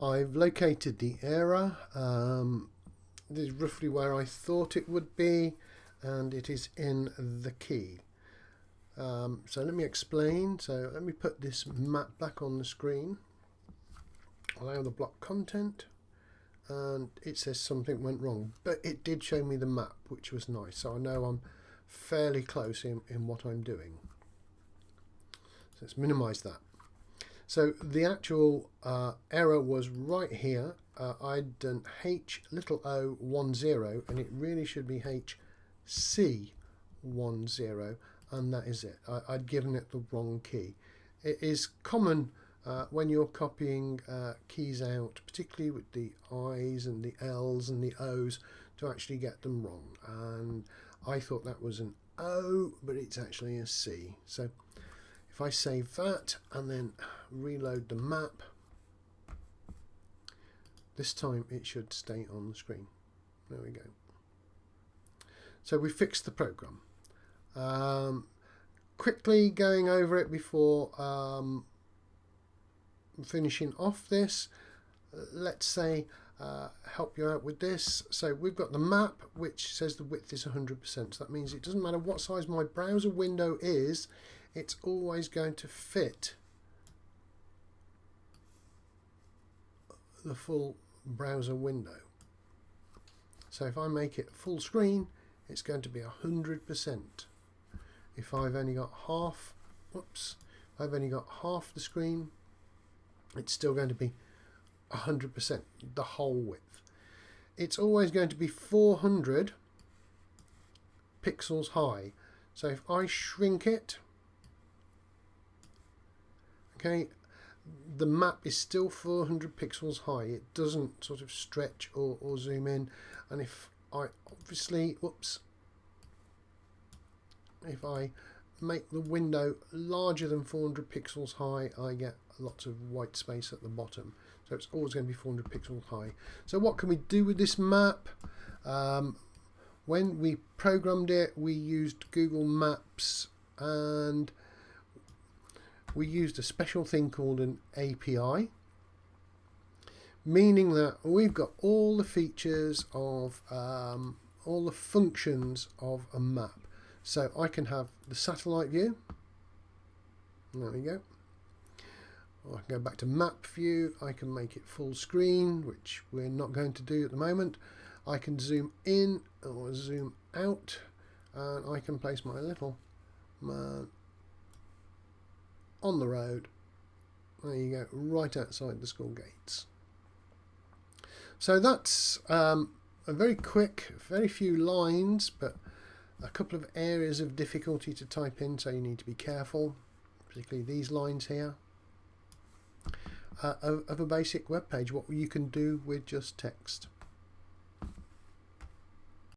I've located the error. This is roughly where I thought it would be, and it is in the key. So let me explain. So let me put this map back on the screen. Allow the block content, and it says something went wrong, but it did show me the map, which was nice. So I know I'm fairly close in what I'm doing. So let's minimize that. So the actual error was right here. I'd done H_o10, and it really should be HC10, and that is it. I'd given it the wrong key. It is common when you're copying keys out, particularly with the I's and the L's and the O's, to actually get them wrong. And I thought that was an O, but it's actually a C. So if I save that and then reload the map, this time it should stay on the screen. There we go. So we fixed the program. Quickly going over it before finishing off this, let's say help you out with this. So we've got the map which says the width is 100%. So that means it doesn't matter what size my browser window is, it's always going to fit the full browser window. So if I make it full screen, it's going to be 100%. If I've only got half, I've only got half the screen, it's still going to be 100%, the whole width. It's always going to be 400 pixels high. So if I shrink it, okay, the map is still 400 pixels high. It doesn't sort of stretch or zoom in. And if I obviously, if I make the window larger than 400 pixels high, I get lots of white space at the bottom. So it's always going to be 400 pixels high. So what can we do with this map? When we programmed it, we used Google Maps, and we used a special thing called an API, meaning that we've got all the features of all the functions of a map. So I can have the satellite view. There we go. I can go back to map view. I can make it full screen, which we're not going to do at the moment. I can zoom in or zoom out, and I can place my little man on the road. There you go, right outside the school gates. So that's a very quick, very few lines, but a couple of areas of difficulty to type in, so you need to be careful, particularly these lines here, of a basic web page, what you can do with just text.